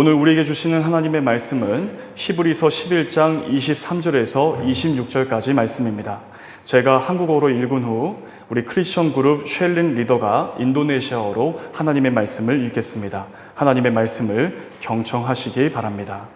오늘 우리에게 주시는 하나님의 말씀은 히브리서 11장 23절에서 26절까지 말씀입니다. 제가 한국어로 읽은 후 우리 크리스천 그룹 쉘린 리더가 인도네시아어로 하나님의 말씀을 읽겠습니다. 하나님의 말씀을 경청하시기 바랍니다.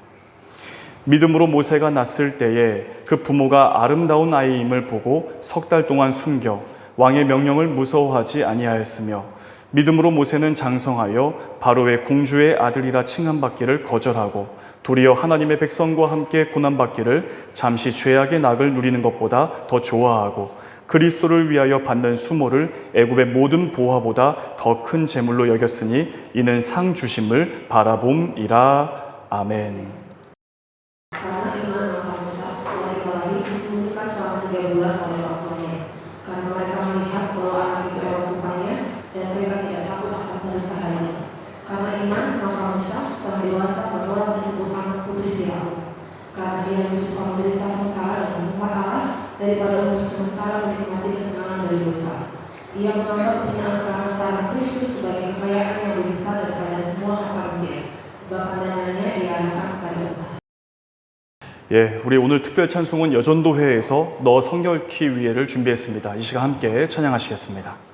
믿음으로 모세가 낳았을 때에 그 부모가 아름다운 아이임을 보고 석 달 동안 숨겨 왕의 명령을 무서워하지 아니하였으며, 믿음으로 모세는 장성하여 바로의 공주의 아들이라 칭함받기를 거절하고 도리어 하나님의 백성과 함께 고난받기를 잠시 죄악의 낙을 누리는 것보다 더 좋아하고 그리스도를 위하여 받는 수모를 애굽의 모든 보화보다 더 큰 재물로 여겼으니 이는 상 주심을 바라봄이라. 아멘. daripada untuk sementara menikmati kesenangan dari dosa. Ia menganggap penghinaan karena Kristus sebagai kekayaan yang lebih besar daripada semua manusia, sebab pandangannya diarahkan kepada Allah. 우리 오늘 특별 찬송은 여전도회에서 너 성결케 위해를 준비했습니다. 이 시간 함께 찬양하시겠습니다.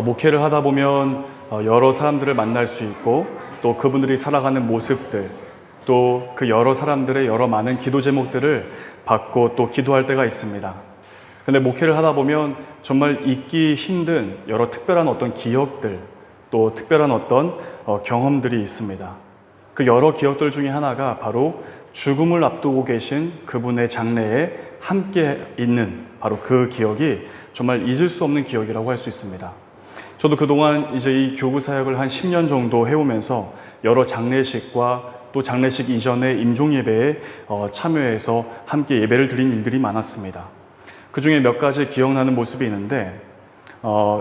목회를 하다 보면 여러 사람들을 만날 수 있고, 또 그분들이 살아가는 모습들, 또 그 여러 사람들의 여러 많은 기도 제목들을 받고 또 기도할 때가 있습니다. 근데 목회를 하다 보면 정말 잊기 힘든 여러 특별한 어떤 기억들, 또 특별한 어떤 경험들이 있습니다. 그 여러 기억들 중에 하나가 바로 죽음을 앞두고 계신 그분의 장래에 함께 있는 바로 그 기억이 정말 잊을 수 없는 기억이라고 할 수 있습니다. 저도 그동안 이제 이 교구 사역을 한 10년 정도 해오면서 여러 장례식과 또 장례식 이전의 임종 예배에 참여해서 함께 예배를 드린 일들이 많았습니다. 그 중에 몇 가지 기억나는 모습이 있는데,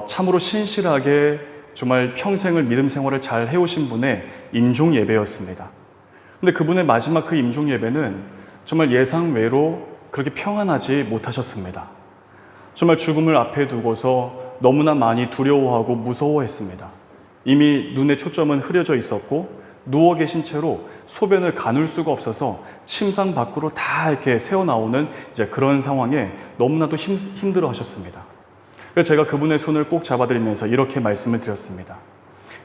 참으로 신실하게 정말 평생을 믿음 생활을 잘 해오신 분의 임종 예배였습니다. 근데 그분의 마지막 그 임종 예배는 정말 예상외로 그렇게 평안하지 못하셨습니다. 정말 죽음을 앞에 두고서 너무나 많이 두려워하고 무서워했습니다. 이미 눈의 초점은 흐려져 있었고 누워 계신 채로 소변을 가눌 수가 없어서 침상 밖으로 다 이렇게 새어나오는 이제 그런 상황에 너무나도 힘들어 하셨습니다. 그래서 제가 그분의 손을 꼭 잡아드리면서 이렇게 말씀을 드렸습니다.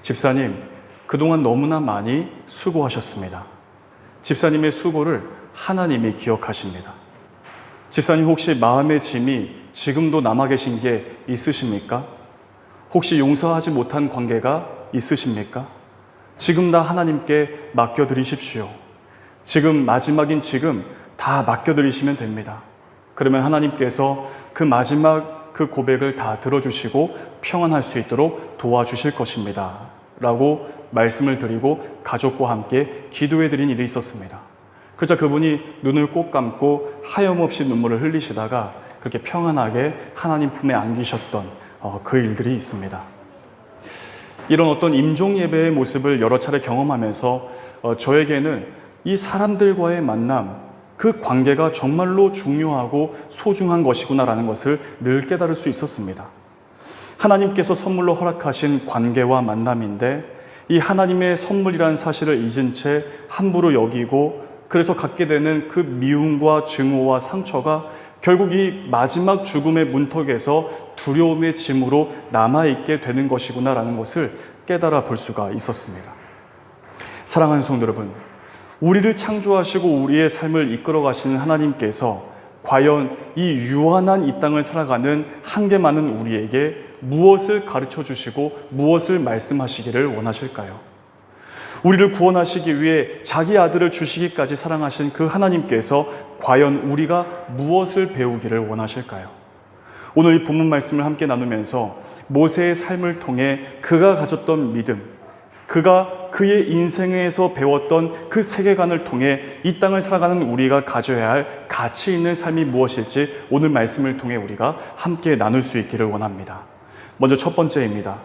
집사님, 그동안 너무나 많이 수고하셨습니다. 집사님의 수고를 하나님이 기억하십니다. 집사님, 혹시 마음의 짐이 지금도 남아 계신 게 있으십니까? 혹시 용서하지 못한 관계가 있으십니까? 지금 다 하나님께 맡겨드리십시오. 지금 마지막인 지금 다 맡겨드리시면 됩니다. 그러면 하나님께서 그 마지막 그 고백을 다 들어주시고 평안할 수 있도록 도와주실 것입니다. 라고 말씀을 드리고 가족과 함께 기도해 드린 일이 있었습니다. 그러자 그분이 눈을 꼭 감고 하염없이 눈물을 흘리시다가 그렇게 평안하게 하나님 품에 안기셨던 그 일들이 있습니다. 이런 어떤 임종 예배의 모습을 여러 차례 경험하면서 저에게는 이 사람들과의 만남, 그 관계가 정말로 중요하고 소중한 것이구나라는 것을 늘 깨달을 수 있었습니다. 하나님께서 선물로 허락하신 관계와 만남인데 이 하나님의 선물이라는 사실을 잊은 채 함부로 여기고 그래서 갖게 되는 그 미움과 증오와 상처가 결국 이 마지막 죽음의 문턱에서 두려움의 짐으로 남아있게 되는 것이구나라는 것을 깨달아 볼 수가 있었습니다. 사랑하는 성도 여러분, 우리를 창조하시고 우리의 삶을 이끌어 가시는 하나님께서 과연 이 유한한 이 땅을 살아가는 한계 많은 우리에게 무엇을 가르쳐 주시고 무엇을 말씀하시기를 원하실까요? 우리를 구원하시기 위해 자기 아들을 주시기까지 사랑하신 그 하나님께서 과연 우리가 무엇을 배우기를 원하실까요? 오늘 이 본문 말씀을 함께 나누면서 모세의 삶을 통해 그가 가졌던 믿음, 그가 그의 인생에서 배웠던 그 세계관을 통해 이 땅을 살아가는 우리가 가져야 할 가치 있는 삶이 무엇일지 오늘 말씀을 통해 우리가 함께 나눌 수 있기를 원합니다. 먼저 첫 번째입니다.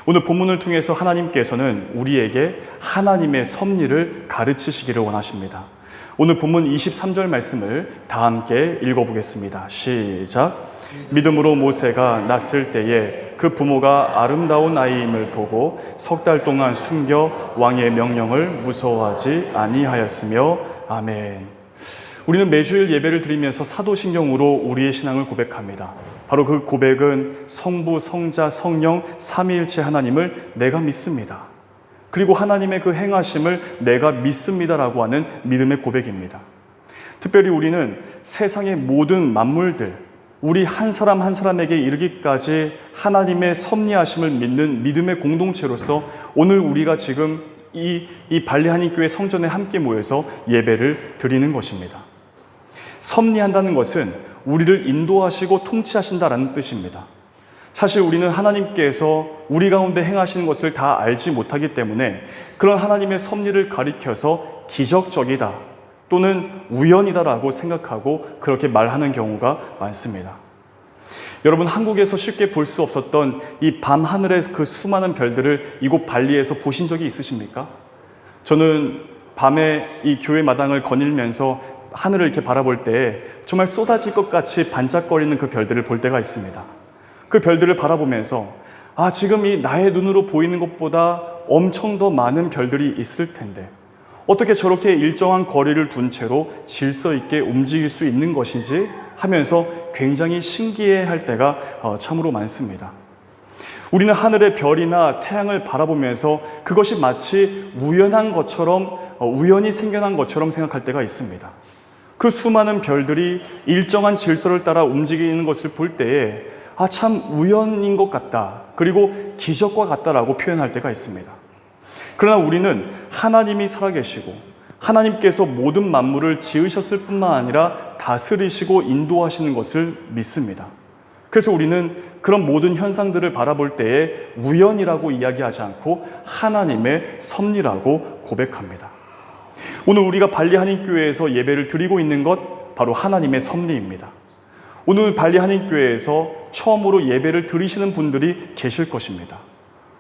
오늘 본문을 통해서 하나님께서는 우리에게 하나님의 섭리를 가르치시기를 원하십니다. 오늘 본문 23절 말씀을 다 함께 읽어보겠습니다. 시작. 믿음으로 모세가 낳았을 때에 그 부모가 아름다운 아이임을 보고 석 달 동안 숨겨 왕의 명령을 무서워하지 아니하였으며 아멘. 우리는 매주일 예배를 드리면서 사도신경으로 우리의 신앙을 고백합니다. 바로 그 고백은 성부, 성자, 성령, 삼위일체 하나님을 내가 믿습니다. 그리고 하나님의 그 행하심을 내가 믿습니다라고 하는 믿음의 고백입니다. 특별히 우리는 세상의 모든 만물들, 우리 한 사람 한 사람에게 이르기까지 하나님의 섭리하심을 믿는 믿음의 공동체로서 오늘 우리가 지금 이 발리하님교회 성전에 함께 모여서 예배를 드리는 것입니다. 섭리한다는 것은 우리를 인도하시고 통치하신다라는 뜻입니다. 사실 우리는 하나님께서 우리 가운데 행하시는 것을 다 알지 못하기 때문에 그런 하나님의 섭리를 가리켜서 기적적이다 또는 우연이다라고 생각하고 그렇게 말하는 경우가 많습니다. 여러분, 한국에서 쉽게 볼 수 없었던 이 밤하늘의 그 수많은 별들을 이곳 발리에서 보신 적이 있으십니까? 저는 밤에 이 교회 마당을 거닐면서 하늘을 이렇게 바라볼 때 정말 쏟아질 것 같이 반짝거리는 그 별들을 볼 때가 있습니다. 그 별들을 바라보면서 지금 이 나의 눈으로 보이는 것보다 엄청 더 많은 별들이 있을 텐데 어떻게 저렇게 일정한 거리를 둔 채로 질서 있게 움직일 수 있는 것이지 하면서 굉장히 신기해할 때가 참으로 많습니다. 우리는 하늘의 별이나 태양을 바라보면서 그것이 마치 우연한 것처럼 우연히 생겨난 것처럼 생각할 때가 있습니다. 그 수많은 별들이 일정한 질서를 따라 움직이는 것을 볼 때에 참 우연인 것 같다, 그리고 기적과 같다라고 표현할 때가 있습니다. 그러나 우리는 하나님이 살아계시고 하나님께서 모든 만물을 지으셨을 뿐만 아니라 다스리시고 인도하시는 것을 믿습니다. 그래서 우리는 그런 모든 현상들을 바라볼 때에 우연이라고 이야기하지 않고 하나님의 섭리라고 고백합니다. 오늘 우리가 발리하님교회에서 예배를 드리고 있는 것 바로 하나님의 섭리입니다. 오늘 발리하님교회에서 처음으로 예배를 드리시는 분들이 계실 것입니다.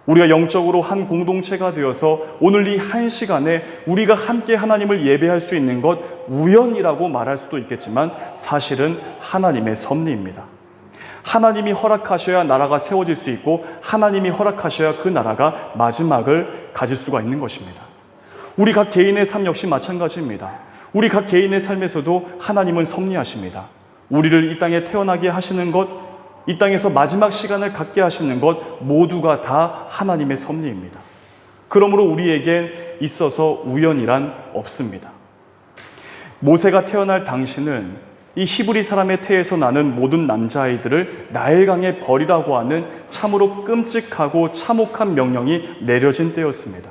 우리가 영적으로 한 공동체가 되어서 오늘 이 한 시간에 우리가 함께 하나님을 예배할 수 있는 것 우연이라고 말할 수도 있겠지만 사실은 하나님의 섭리입니다. 하나님이 허락하셔야 나라가 세워질 수 있고 하나님이 허락하셔야 그 나라가 마지막을 가질 수가 있는 것입니다. 우리 각 개인의 삶 역시 마찬가지입니다. 우리 각 개인의 삶에서도 하나님은 섭리하십니다. 우리를 이 땅에 태어나게 하시는 것, 이 땅에서 마지막 시간을 갖게 하시는 것 모두가 다 하나님의 섭리입니다. 그러므로 우리에겐 있어서 우연이란 없습니다. 모세가 태어날 당시는 이 히브리 사람의 태에서 나는 모든 남자아이들을 나일강에 버리라고 하는 참으로 끔찍하고 참혹한 명령이 내려진 때였습니다.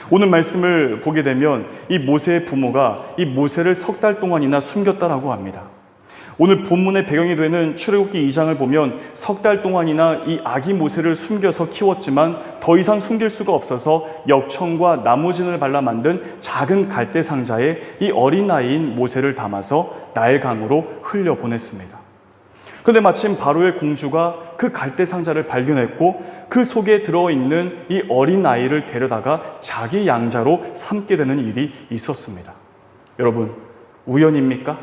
오늘 말씀을 보게 되면 이 모세의 부모가 이 모세를 석 달 동안이나 숨겼다라고 합니다. 오늘 본문의 배경이 되는 출애굽기 2장을 보면 석 달 동안이나 이 아기 모세를 숨겨서 키웠지만 더 이상 숨길 수가 없어서 역청과 나무진을 발라 만든 작은 갈대 상자에 이 어린아이인 모세를 담아서 나일강으로 흘려보냈습니다. 그런데 마침 바로의 공주가 그 갈대 상자를 발견했고 그 속에 들어있는 이 어린아이를 데려다가 자기 양자로 삼게 되는 일이 있었습니다. 여러분, 우연입니까?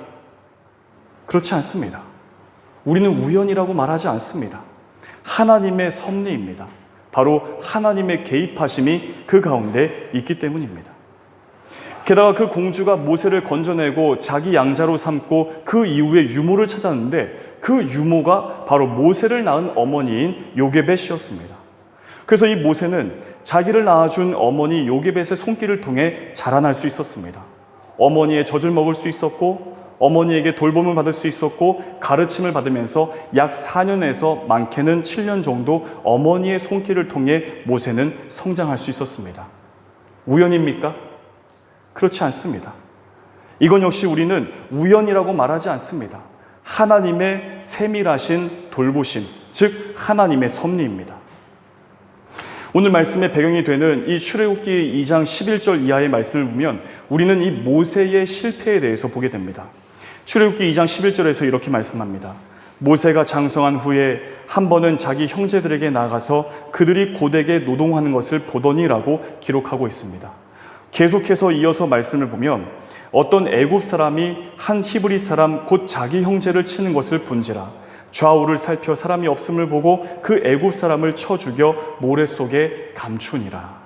그렇지 않습니다. 우리는 우연이라고 말하지 않습니다. 하나님의 섭리입니다. 바로 하나님의 개입하심이 그 가운데 있기 때문입니다. 게다가 그 공주가 모세를 건져내고 자기 양자로 삼고 그 이후에 유모를 찾았는데 그 유모가 바로 모세를 낳은 어머니인 요게벳이었습니다. 그래서 이 모세는 자기를 낳아준 어머니 요게벳의 손길을 통해 자라날 수 있었습니다. 어머니의 젖을 먹을 수 있었고 어머니에게 돌봄을 받을 수 있었고 가르침을 받으면서 약 4년에서 많게는 7년 정도 어머니의 손길을 통해 모세는 성장할 수 있었습니다. 우연입니까? 그렇지 않습니다. 이건 역시 우리는 우연이라고 말하지 않습니다. 하나님의 세밀하신 돌보심, 즉 하나님의 섭리입니다. 오늘 말씀의 배경이 되는 이 출애굽기 2장 11절 이하의 말씀을 보면 우리는 이 모세의 실패에 대해서 보게 됩니다. 출애굽기 2장 11절에서 이렇게 말씀합니다. 모세가 장성한 후에 한 번은 자기 형제들에게 나가서 그들이 고되게 노동하는 것을 보더니라고 기록하고 있습니다. 계속해서 이어서 말씀을 보면 어떤 애굽 사람이 한 히브리 사람 곧 자기 형제를 치는 것을 본지라 좌우를 살펴 사람이 없음을 보고 그 애굽 사람을 쳐 죽여 모래 속에 감추니라.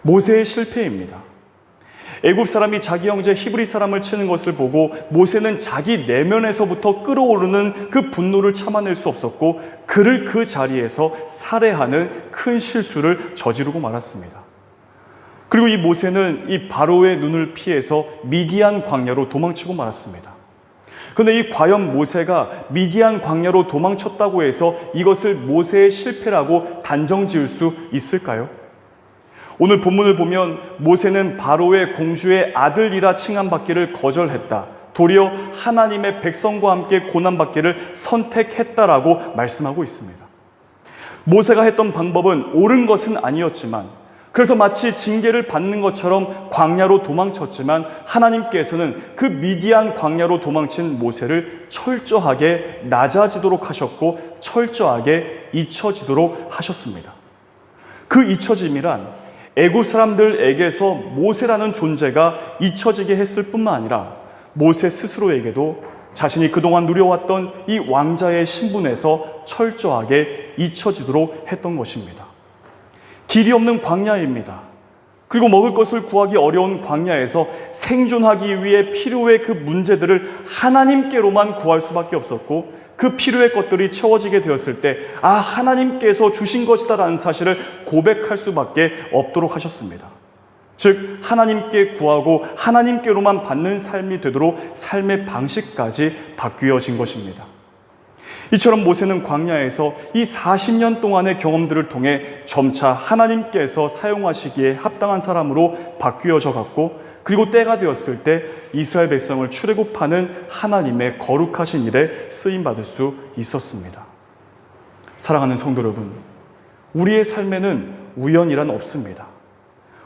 모세의 실패입니다. 애굽 사람이 자기 형제 히브리 사람을 치는 것을 보고 모세는 자기 내면에서부터 끓어오르는 그 분노를 참아낼 수 없었고 그를 그 자리에서 살해하는 큰 실수를 저지르고 말았습니다. 그리고 이 모세는 이 바로의 눈을 피해서 미디안 광야로 도망치고 말았습니다. 그런데 이 과연 모세가 미디안 광야로 도망쳤다고 해서 이것을 모세의 실패라고 단정 지을 수 있을까요? 오늘 본문을 보면 모세는 바로의 공주의 아들이라 칭함받기를 거절했다. 도리어 하나님의 백성과 함께 고난받기를 선택했다라고 말씀하고 있습니다. 모세가 했던 방법은 옳은 것은 아니었지만 그래서 마치 징계를 받는 것처럼 광야로 도망쳤지만 하나님께서는 그 미디안 광야로 도망친 모세를 철저하게 낮아지도록 하셨고 철저하게 잊혀지도록 하셨습니다. 그 잊혀짐이란 애굽 사람들에게서 모세라는 존재가 잊혀지게 했을 뿐만 아니라 모세 스스로에게도 자신이 그동안 누려왔던 이 왕자의 신분에서 철저하게 잊혀지도록 했던 것입니다. 길이 없는 광야입니다. 그리고 먹을 것을 구하기 어려운 광야에서 생존하기 위해 필요의 그 문제들을 하나님께로만 구할 수밖에 없었고 그 필요의 것들이 채워지게 되었을 때 하나님께서 주신 것이다라는 사실을 고백할 수밖에 없도록 하셨습니다. 즉 하나님께 구하고 하나님께로만 받는 삶이 되도록 삶의 방식까지 바뀌어진 것입니다. 이처럼 모세는 광야에서 이 40년 동안의 경험들을 통해 점차 하나님께서 사용하시기에 합당한 사람으로 바뀌어져 갔고 그리고 때가 되었을 때 이스라엘 백성을 출애굽하는 하나님의 거룩하신 일에 쓰임받을 수 있었습니다. 사랑하는 성도 여러분, 우리의 삶에는 우연이란 없습니다.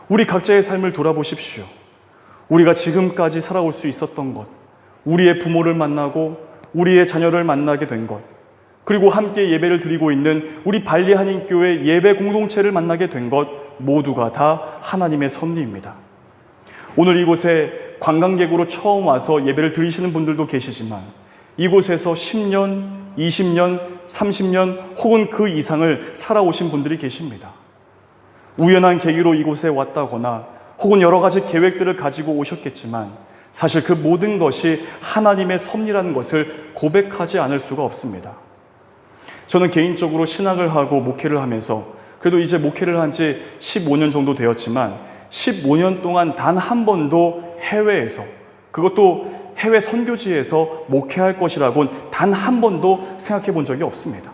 우리 각자의 삶을 돌아보십시오. 우리가 지금까지 살아올 수 있었던 것, 우리의 부모를 만나고 우리의 자녀를 만나게 된 것, 그리고 함께 예배를 드리고 있는 우리 발리한인교회 예배 공동체를 만나게 된 것 모두가 다 하나님의 섭리입니다. 오늘 이곳에 관광객으로 처음 와서 예배를 드리시는 분들도 계시지만 이곳에서 10년, 20년, 30년 혹은 그 이상을 살아오신 분들이 계십니다. 우연한 계기로 이곳에 왔다거나 혹은 여러 가지 계획들을 가지고 오셨겠지만 사실 그 모든 것이 하나님의 섭리라는 것을 고백하지 않을 수가 없습니다. 저는 개인적으로 신학을 하고 목회를 하면서 그래도 이제 목회를 한 지 15년 정도 되었지만 15년 동안 단 한 번도 해외에서, 그것도 해외 선교지에서 목회할 것이라고는 단 한 번도 생각해 본 적이 없습니다.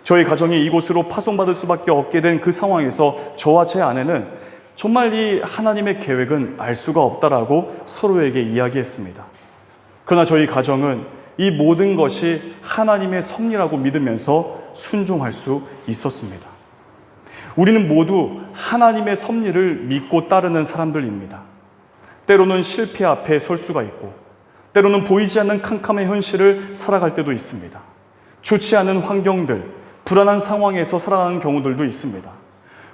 저희 가정이 이곳으로 파송받을 수밖에 없게 된 그 상황에서 저와 제 아내는 정말 이 하나님의 계획은 알 수가 없다라고 서로에게 이야기했습니다. 그러나 저희 가정은 이 모든 것이 하나님의 섭리라고 믿으면서 순종할 수 있었습니다. 우리는 모두 하나님의 섭리를 믿고 따르는 사람들입니다. 때로는 실패 앞에 설 수가 있고, 때로는 보이지 않는 캄캄한 현실을 살아갈 때도 있습니다. 좋지 않은 환경들, 불안한 상황에서 살아가는 경우들도 있습니다.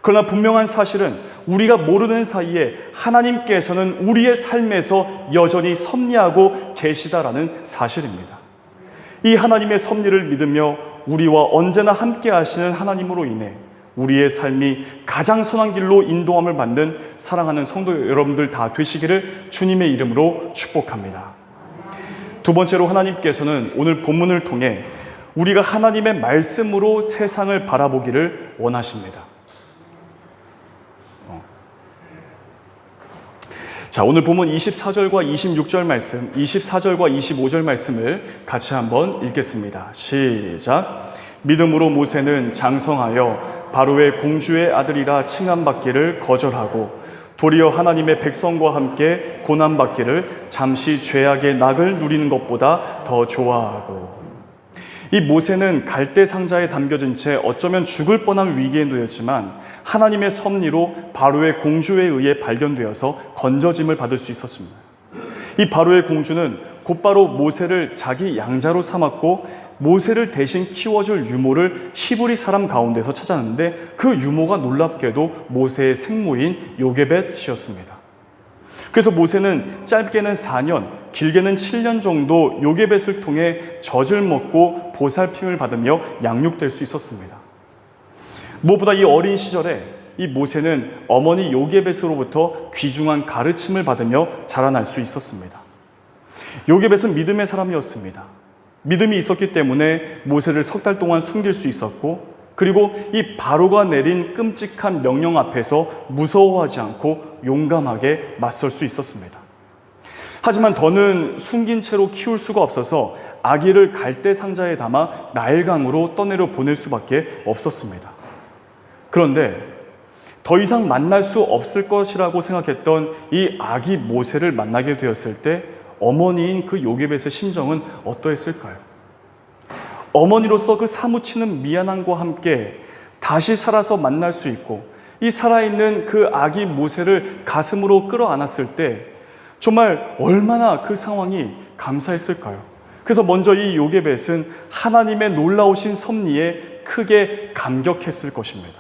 그러나 분명한 사실은 우리가 모르는 사이에 하나님께서는 우리의 삶에서 여전히 섭리하고 계시다라는 사실입니다. 이 하나님의 섭리를 믿으며 우리와 언제나 함께 하시는 하나님으로 인해 우리의 삶이 가장 선한 길로 인도함을 받는 사랑하는 성도 여러분들 다 되시기를 주님의 이름으로 축복합니다. 두 번째로 하나님께서는 오늘 본문을 통해 우리가 하나님의 말씀으로 세상을 바라보기를 원하십니다. 자, 오늘 본문 24절과 26절 말씀, 24절과 25절 말씀을 같이 한번 읽겠습니다. 시작. 믿음으로 모세는 장성하여 바로의 공주의 아들이라 칭함받기를 거절하고 도리어 하나님의 백성과 함께 고난받기를 잠시 죄악의 낙을 누리는 것보다 더 좋아하고. 이 모세는 갈대 상자에 담겨진 채 어쩌면 죽을 뻔한 위기에 놓였지만 하나님의 섭리로 바로의 공주에 의해 발견되어서 건져짐을 받을 수 있었습니다. 이 바로의 공주는 곧바로 모세를 자기 양자로 삼았고 모세를 대신 키워줄 유모를 히브리 사람 가운데서 찾았는데 그 유모가 놀랍게도 모세의 생모인 요게벳이었습니다. 그래서 모세는 짧게는 4년, 길게는 7년 정도 요게벳을 통해 젖을 먹고 보살핌을 받으며 양육될 수 있었습니다. 무엇보다 이 어린 시절에 이 모세는 어머니 요게벳으로부터 귀중한 가르침을 받으며 자라날 수 있었습니다. 요게벳은 믿음의 사람이었습니다. 믿음이 있었기 때문에 모세를 3달 동안 숨길 수 있었고, 그리고 이 바로가 내린 끔찍한 명령 앞에서 무서워하지 않고 용감하게 맞설 수 있었습니다. 하지만 더는 숨긴 채로 키울 수가 없어서 아기를 갈대 상자에 담아 나일강으로 떠내려 보낼 수밖에 없었습니다. 그런데 더 이상 만날 수 없을 것이라고 생각했던 이 아기 모세를 만나게 되었을 때 어머니인 그 요게벳의 심정은 어떠했을까요? 어머니로서 그 사무치는 미안함과 함께 다시 살아서 만날 수 있고 이 살아있는 그 아기 모세를 가슴으로 끌어안았을 때 정말 얼마나 그 상황이 감사했을까요? 그래서 먼저 이 요게벳은 하나님의 놀라우신 섭리에 크게 감격했을 것입니다.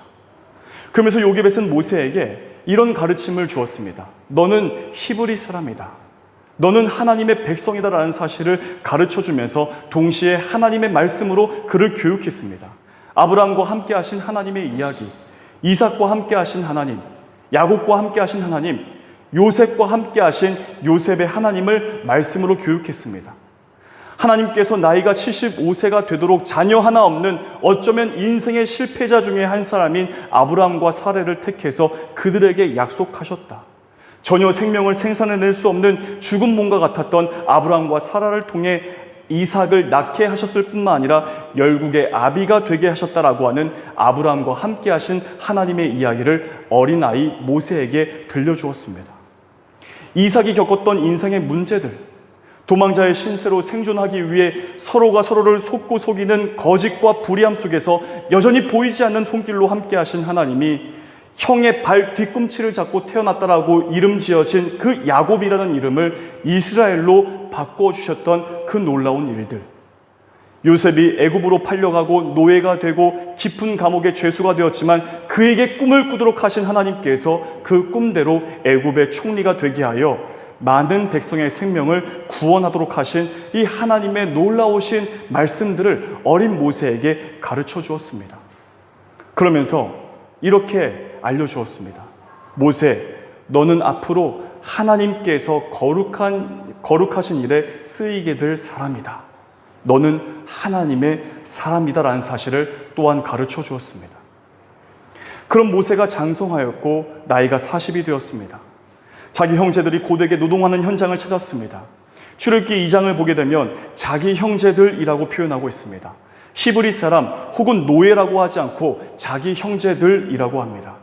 그러면서 요게벳은 모세에게 이런 가르침을 주었습니다. 너는 히브리 사람이다. 너는 하나님의 백성이다라는 사실을 가르쳐주면서 동시에 하나님의 말씀으로 그를 교육했습니다. 아브라함과 함께 하신 하나님의 이야기, 이삭과 함께 하신 하나님, 야곱과 함께 하신 하나님, 요셉과 함께 하신 요셉의 하나님을 말씀으로 교육했습니다. 하나님께서 나이가 75세가 되도록 자녀 하나 없는 어쩌면 인생의 실패자 중에 한 사람인 아브라함과 사라를 택해서 그들에게 약속하셨다. 전혀 생명을 생산해낼 수 없는 죽은 몸과 같았던 아브라함과 사라를 통해 이삭을 낳게 하셨을 뿐만 아니라 열국의 아비가 되게 하셨다라고 하는 아브라함과 함께 하신 하나님의 이야기를 어린아이 모세에게 들려주었습니다. 이삭이 겪었던 인생의 문제들, 도망자의 신세로 생존하기 위해 서로가 서로를 속고 속이는 거짓과 불의함 속에서 여전히 보이지 않는 손길로 함께 하신 하나님이 형의 발 뒤꿈치를 잡고 태어났다라고 이름 지어진 그 야곱이라는 이름을 이스라엘로 바꿔주셨던 그 놀라운 일들, 요셉이 애굽으로 팔려가고 노예가 되고 깊은 감옥의 죄수가 되었지만 그에게 꿈을 꾸도록 하신 하나님께서 그 꿈대로 애굽의 총리가 되게 하여 많은 백성의 생명을 구원하도록 하신 이 하나님의 놀라우신 말씀들을 어린 모세에게 가르쳐 주었습니다. 그러면서 이렇게 알려주었습니다. 모세, 너는 앞으로 하나님께서 거룩하신 일에 쓰이게 될 사람이다. 너는 하나님의 사람이다라는 사실을 또한 가르쳐 주었습니다. 그런 모세가 장성하였고 나이가 40이 되었습니다. 자기 형제들이 고되게 노동하는 현장을 찾았습니다. 출애굽기 2장을 보게 되면 자기 형제들이라고 표현하고 있습니다. 히브리 사람 혹은 노예라고 하지 않고 자기 형제들이라고 합니다.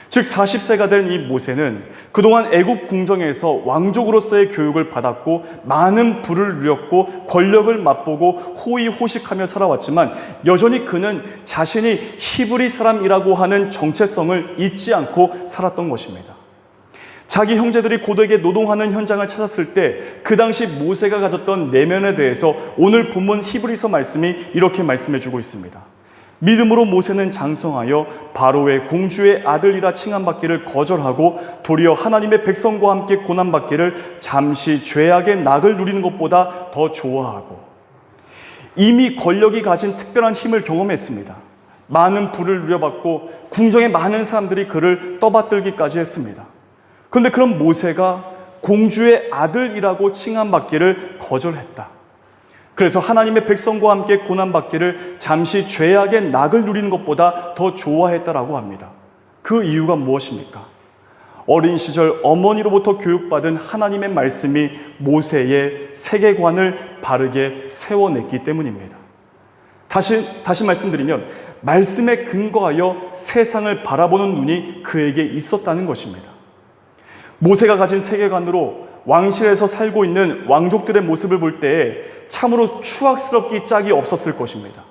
즉 40세가 된 이 모세는 그동안 애굽 궁정에서 왕족으로서의 교육을 받았고 많은 부를 누렸고 권력을 맛보고 호의호식하며 살아왔지만 여전히 그는 자신이 히브리 사람이라고 하는 정체성을 잊지 않고 살았던 것입니다. 자기 형제들이 고되게 노동하는 현장을 찾았을 때 그 당시 모세가 가졌던 내면에 대해서 오늘 본문 히브리서 말씀이 이렇게 말씀해주고 있습니다. 믿음으로 모세는 장성하여 바로의 공주의 아들이라 칭함받기를 거절하고 도리어 하나님의 백성과 함께 고난받기를 잠시 죄악의 낙을 누리는 것보다 더 좋아하고, 이미 권력이 가진 특별한 힘을 경험했습니다. 많은 부를 누려받고 궁정의 많은 사람들이 그를 떠받들기까지 했습니다. 그런데 그런 모세가 공주의 아들이라고 칭함받기를 거절했다. 그래서 하나님의 백성과 함께 고난받기를 잠시 죄악의 낙을 누리는 것보다 더 좋아했다라고 합니다. 그 이유가 무엇입니까? 어린 시절 어머니로부터 교육받은 하나님의 말씀이 모세의 세계관을 바르게 세워냈기 때문입니다. 다시 말씀드리면 말씀에 근거하여 세상을 바라보는 눈이 그에게 있었다는 것입니다. 모세가 가진 세계관으로 왕실에서 살고 있는 왕족들의 모습을 볼 때에 참으로 추악스럽기 짝이 없었을 것입니다.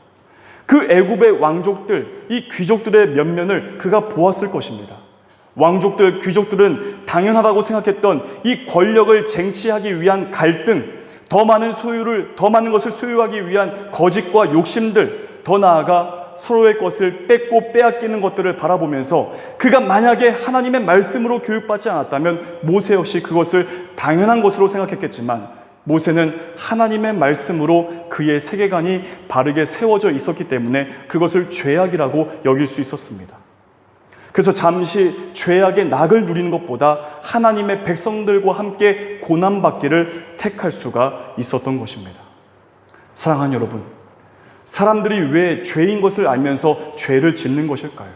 그 애굽의 왕족들, 이 귀족들의 면면을 그가 보았을 것입니다. 왕족들, 귀족들은 당연하다고 생각했던 이 권력을 쟁취하기 위한 갈등, 더 많은 것을 소유하기 위한 거짓과 욕심들, 더 나아가 서로의 것을 뺏고 빼앗기는 것들을 바라보면서 그가 만약에 하나님의 말씀으로 교육받지 않았다면 모세 역시 그것을 당연한 것으로 생각했겠지만, 모세는 하나님의 말씀으로 그의 세계관이 바르게 세워져 있었기 때문에 그것을 죄악이라고 여길 수 있었습니다. 그래서 잠시 죄악의 낙을 누리는 것보다 하나님의 백성들과 함께 고난받기를 택할 수가 있었던 것입니다. 사랑하는 여러분, 사람들이 왜 죄인 것을 알면서 죄를 짓는 것일까요?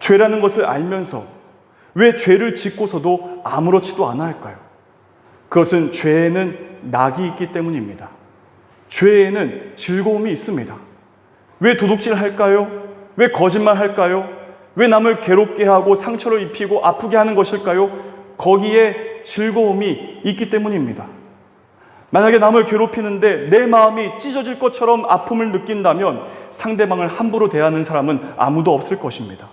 죄라는 것을 알면서 왜 죄를 짓고서도 아무렇지도 않아 할까요? 그것은 죄에는 낙이 있기 때문입니다. 죄에는 즐거움이 있습니다. 왜 도둑질 할까요? 왜 거짓말 할까요? 왜 남을 괴롭게 하고 상처를 입히고 아프게 하는 것일까요? 거기에 즐거움이 있기 때문입니다. 만약에 남을 괴롭히는데 내 마음이 찢어질 것처럼 아픔을 느낀다면 상대방을 함부로 대하는 사람은 아무도 없을 것입니다.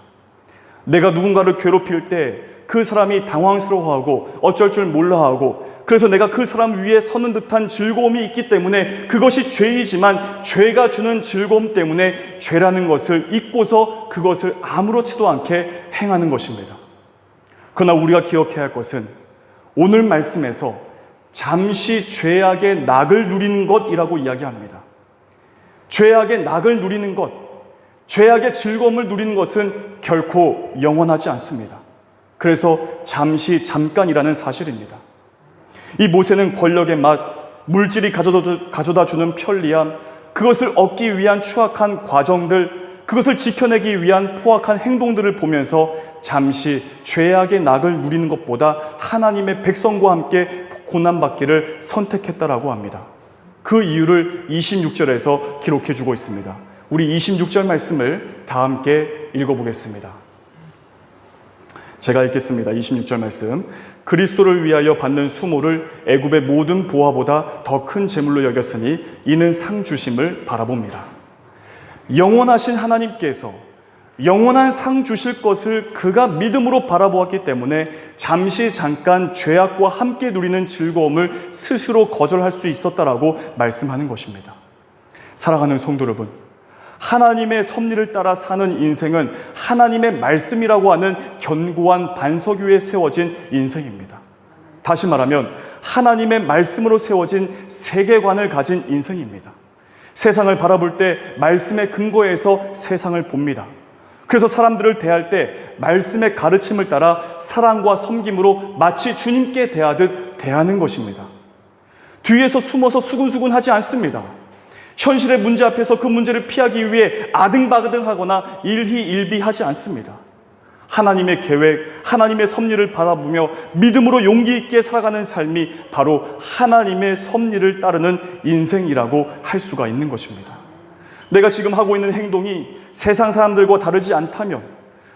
내가 누군가를 괴롭힐 때 그 사람이 당황스러워하고 어쩔 줄 몰라하고, 그래서 내가 그 사람 위에 서는 듯한 즐거움이 있기 때문에 그것이 죄이지만 죄가 주는 즐거움 때문에 죄라는 것을 잊고서 그것을 아무렇지도 않게 행하는 것입니다. 그러나 우리가 기억해야 할 것은 오늘 말씀에서 잠시 죄악의 낙을 누리는 것이라고 이야기합니다. 죄악의 낙을 누리는 것, 죄악의 즐거움을 누리는 것은 결코 영원하지 않습니다. 그래서 잠깐이라는 사실입니다. 이 모세는 권력의 맛, 물질이 가져다 주는 편리함, 그것을 얻기 위한 추악한 과정들, 그것을 지켜내기 위한 포악한 행동들을 보면서 잠시 죄악의 낙을 누리는 것보다 하나님의 백성과 함께 고난받기를 선택했다라고 합니다. 그 이유를 26절에서 기록해 주고 있습니다. 우리 26절 말씀을 다 함께 읽어보겠습니다. 제가 읽겠습니다. 26절 말씀. 그리스도를 위하여 받는 수모를 애굽의 모든 보화보다 더 큰 재물로 여겼으니 이는 상 주심을 바라봅니다. 영원하신 하나님께서 영원한 상 주실 것을 그가 믿음으로 바라보았기 때문에 잠깐 죄악과 함께 누리는 즐거움을 스스로 거절할 수 있었다라고 말씀하는 것입니다. 사랑하는 성도 여러분, 하나님의 섭리를 따라 사는 인생은 하나님의 말씀이라고 하는 견고한 반석 위에 세워진 인생입니다. 다시 말하면 하나님의 말씀으로 세워진 세계관을 가진 인생입니다. 세상을 바라볼 때 말씀의 근거에서 세상을 봅니다. 그래서 사람들을 대할 때 말씀의 가르침을 따라 사랑과 섬김으로 마치 주님께 대하듯 대하는 것입니다. 뒤에서 숨어서 수근수근 하지 않습니다. 현실의 문제 앞에서 그 문제를 피하기 위해 아등바등하거나 일희일비하지 않습니다. 하나님의 계획, 하나님의 섭리를 바라보며 믿음으로 용기 있게 살아가는 삶이 바로 하나님의 섭리를 따르는 인생이라고 할 수가 있는 것입니다. 내가 지금 하고 있는 행동이 세상 사람들과 다르지 않다면,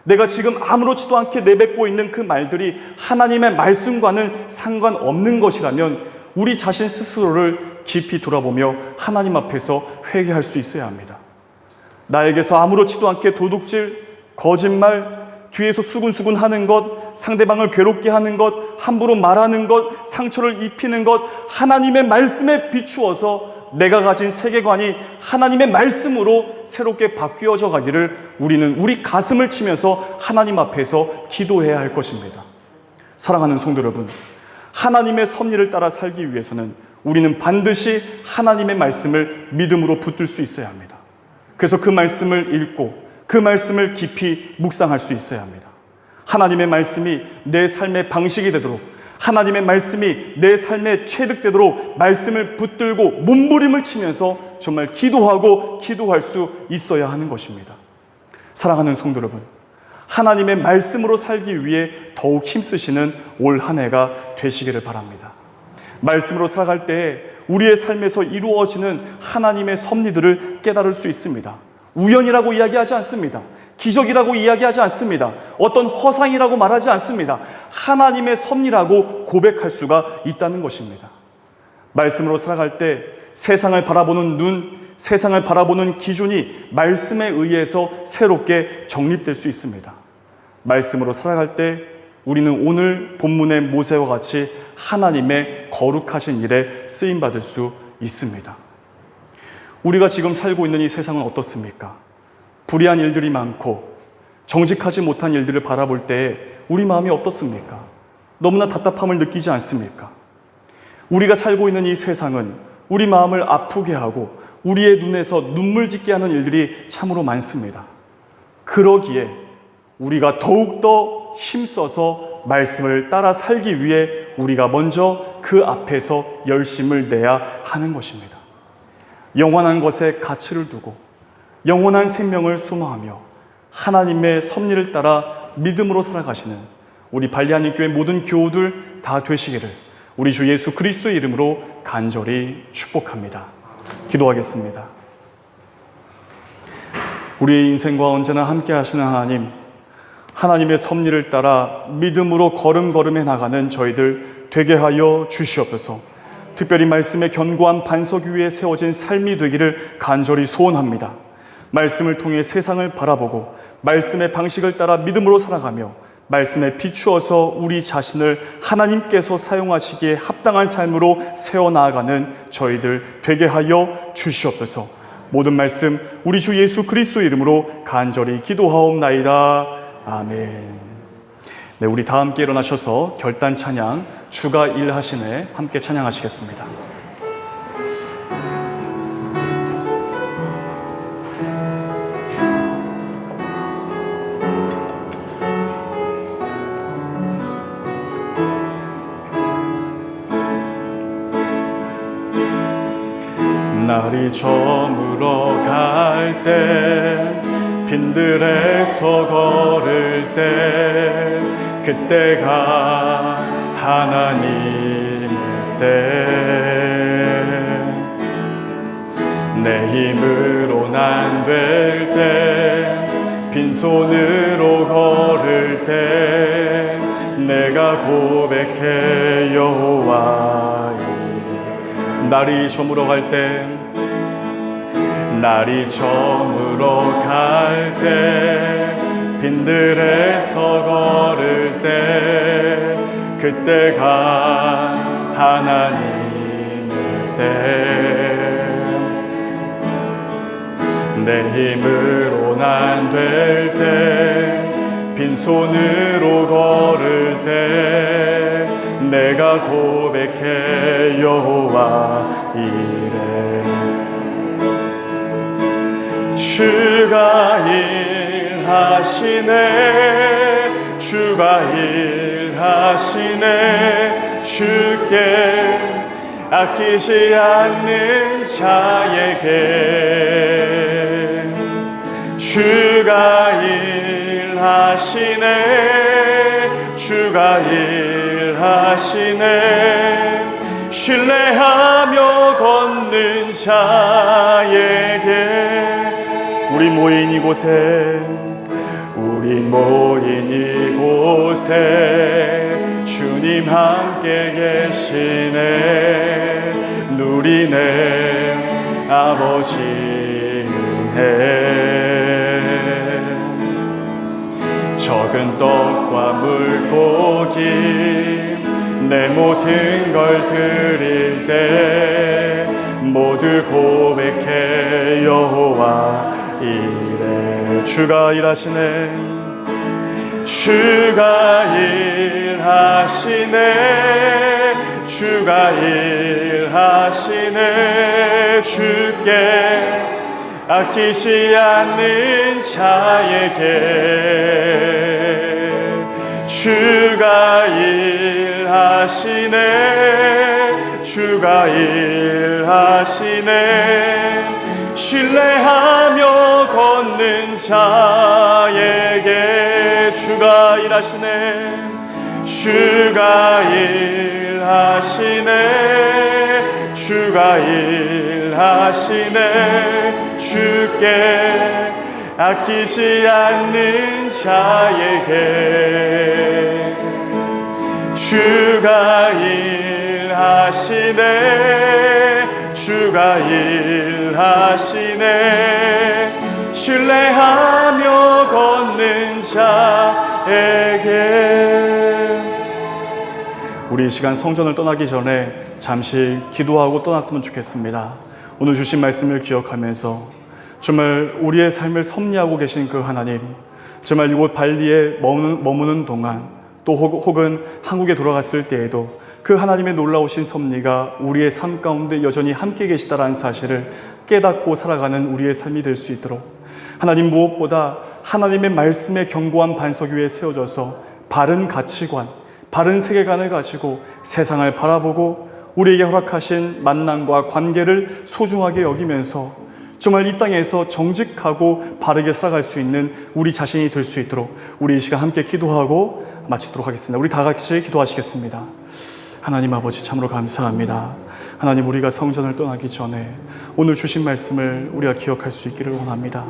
내가 지금 아무렇지도 않게 내뱉고 있는 그 말들이 하나님의 말씀과는 상관없는 것이라면 우리 자신 스스로를 깊이 돌아보며 하나님 앞에서 회개할 수 있어야 합니다. 나에게서 아무렇지도 않게 도둑질, 거짓말, 뒤에서 수근수근 하는 것, 상대방을 괴롭게 하는 것, 함부로 말하는 것, 상처를 입히는 것, 하나님의 말씀에 비추어서 내가 가진 세계관이 하나님의 말씀으로 새롭게 바뀌어져 가기를 우리는 우리 가슴을 치면서 하나님 앞에서 기도해야 할 것입니다. 사랑하는 성도 여러분, 하나님의 섭리를 따라 살기 위해서는 우리는 반드시 하나님의 말씀을 믿음으로 붙들 수 있어야 합니다. 그래서 그 말씀을 읽고 그 말씀을 깊이 묵상할 수 있어야 합니다. 하나님의 말씀이 내 삶의 방식이 되도록, 하나님의 말씀이 내 삶에 체득되도록 말씀을 붙들고 몸부림을 치면서 정말 기도하고 기도할 수 있어야 하는 것입니다. 사랑하는 성도 여러분, 하나님의 말씀으로 살기 위해 더욱 힘쓰시는 올 한 해가 되시기를 바랍니다. 말씀으로 살아갈 때에 우리의 삶에서 이루어지는 하나님의 섭리들을 깨달을 수 있습니다. 우연이라고 이야기하지 않습니다. 기적이라고 이야기하지 않습니다. 어떤 허상이라고 말하지 않습니다. 하나님의 섭리라고 고백할 수가 있다는 것입니다. 말씀으로 살아갈 때 세상을 바라보는 눈, 세상을 바라보는 기준이 말씀에 의해서 새롭게 정립될 수 있습니다. 말씀으로 살아갈 때 우리는 오늘 본문의 모세와 같이 하나님의 거룩하신 일에 쓰임받을 수 있습니다. 우리가 지금 살고 있는 이 세상은 어떻습니까? 불의한 일들이 많고 정직하지 못한 일들을 바라볼 때 우리 마음이 어떻습니까? 너무나 답답함을 느끼지 않습니까? 우리가 살고 있는 이 세상은 우리 마음을 아프게 하고 우리의 눈에서 눈물 짓게 하는 일들이 참으로 많습니다. 그러기에 우리가 더욱더 힘써서 말씀을 따라 살기 위해 우리가 먼저 그 앞에서 열심을 내야 하는 것입니다. 영원한 것에 가치를 두고 영원한 생명을 소망하며 하나님의 섭리를 따라 믿음으로 살아가시는 우리 발리하님 교회 모든 교우들 다 되시기를 우리 주 예수 그리스도의 이름으로 간절히 축복합니다. 기도하겠습니다. 우리의 인생과 언제나 함께 하시는 하나님, 하나님의 섭리를 따라 믿음으로 걸음걸음해 나가는 저희들 되게 하여 주시옵소서. 특별히 말씀의 견고한 반석 위에 세워진 삶이 되기를 간절히 소원합니다. 말씀을 통해 세상을 바라보고 말씀의 방식을 따라 믿음으로 살아가며 말씀에 비추어서 우리 자신을 하나님께서 사용하시기에 합당한 삶으로 세워나가는 저희들 되게 하여 주시옵소서. 모든 말씀 우리 주 예수 그리스도 이름으로 간절히 기도하옵나이다. 아멘. 네, 우리 다 함께 일어나셔서 결단 찬양 주가 일하시네 함께 찬양하시겠습니다. 날이 저물어 갈 때 빈들에서 걸을 때 그때가 하나님의 때 내 힘으로는 안 될 때 빈손으로 걸을 때 내가 고백해 여호와 날이 저물어 갈 때 날이 저물어 갈 때 빈들에서 걸을 때 그때가 하나님의 때 내 힘으로는 안 될 때 빈손으로 걸을 때 내가 고백해 여호와 이래 주가 일하시네 주가 일하시네 주께 아끼지 않는 자에게 주가 일하시네 주가 일하시네 신뢰하며 걷는 자에게 우리 모인 이곳에 주님 함께 계시네 누리네 아버지 은혜 적은 떡과 물고기 내 모든 걸 드릴 때 모두 고백해 여호와 이래 주가 일하시네 주가 일하시네 주가 일하시네 주께 아끼지 않는 자에게 주가 일하시네 주가 일하시네 신뢰하며 걷는 자에게 주가 일하시네 주가 일하시네 주가 일하시네 주께 아끼지 않는 자에게 주가 일하시네 주가 일하시네 신뢰하며 걷는 자에게 우리 이 시간 성전을 떠나기 전에 잠시 기도하고 떠났으면 좋겠습니다. 오늘 주신 말씀을 기억하면서 정말 우리의 삶을 섭리하고 계신 그 하나님, 정말 이곳 발리에 머무는 동안 또 혹은 한국에 돌아갔을 때에도 그 하나님의 놀라우신 섭리가 우리의 삶 가운데 여전히 함께 계시다라는 사실을 깨닫고 살아가는 우리의 삶이 될 수 있도록 하나님 무엇보다 하나님의 말씀의 견고한 반석 위에 세워져서 바른 가치관, 바른 세계관을 가지고 세상을 바라보고 우리에게 허락하신 만남과 관계를 소중하게 여기면서 정말 이 땅에서 정직하고 바르게 살아갈 수 있는 우리 자신이 될 수 있도록 우리 이 시간 함께 기도하고 마치도록 하겠습니다. 우리 다 같이 기도하시겠습니다. 하나님 아버지 참으로 감사합니다. 하나님 우리가 성전을 떠나기 전에 오늘 주신 말씀을 우리가 기억할 수 있기를 원합니다.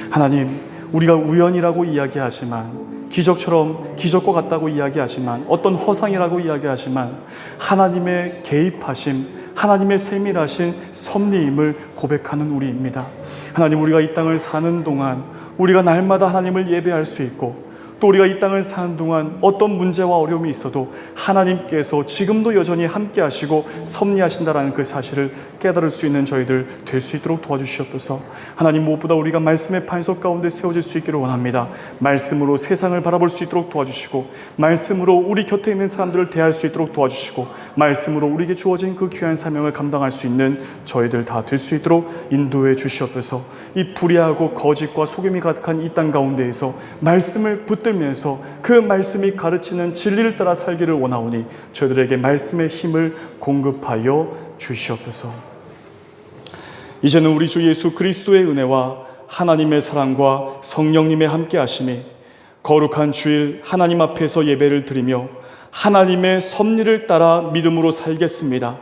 하나님 우리가 우연이라고 이야기하지만 기적과 같다고 이야기하지만 어떤 허상이라고 이야기하지만 하나님의 개입하심 하나님의 세밀하신 섭리임을 고백하는 우리입니다. 하나님 우리가 이 땅을 사는 동안 우리가 날마다 하나님을 예배할 수 있고 또 우리가 이 땅을 사는 동안 어떤 문제와 어려움이 있어도 하나님께서 지금도 여전히 함께 하시고 섭리하신다라는 그 사실을 깨달을 수 있는 저희들 될 수 있도록 도와주시옵소서. 하나님 무엇보다 우리가 말씀의 반석 가운데 세워질 수 있기를 원합니다. 말씀으로 세상을 바라볼 수 있도록 도와주시고 말씀으로 우리 곁에 있는 사람들을 대할 수 있도록 도와주시고 말씀으로 우리에게 주어진 그 귀한 사명을 감당할 수 있는 저희들 다 될 수 있도록 인도해 주시옵소서. 이 불의하고 거짓과 속임이 가득한 이 땅 가운데에서 말씀을 붙들면서 그 말씀이 가르치는 진리를 따라 살기를 원하오니 저희들에게 말씀의 힘을 공급하여 주시옵소서. 이제는 우리 주 예수 그리스도의 은혜와 하나님의 사랑과 성령님의 함께하심이 거룩한 주일 하나님 앞에서 예배를 드리며 하나님의 섭리를 따라 믿음으로 살겠습니다.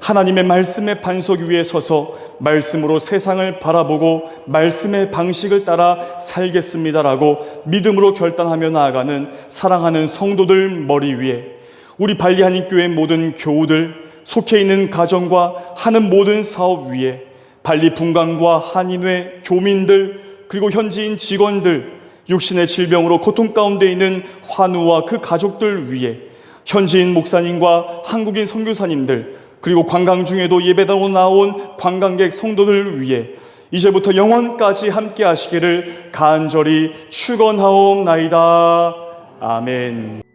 하나님의 말씀의 반석 위에 서서 말씀으로 세상을 바라보고 말씀의 방식을 따라 살겠습니다라고 믿음으로 결단하며 나아가는 사랑하는 성도들 머리 위에 우리 발리 한인교회 모든 교우들, 속해 있는 가정과 하는 모든 사업 위에 발리 분관과 한인회 교민들 그리고 현지인 직원들, 육신의 질병으로 고통 가운데 있는 환우와 그 가족들 위에 현지인 목사님과 한국인 선교사님들 그리고 관광 중에도 예배당으로 나온 관광객 성도들을 위해 이제부터 영원까지 함께 하시기를 간절히 축원하옵나이다. 아멘.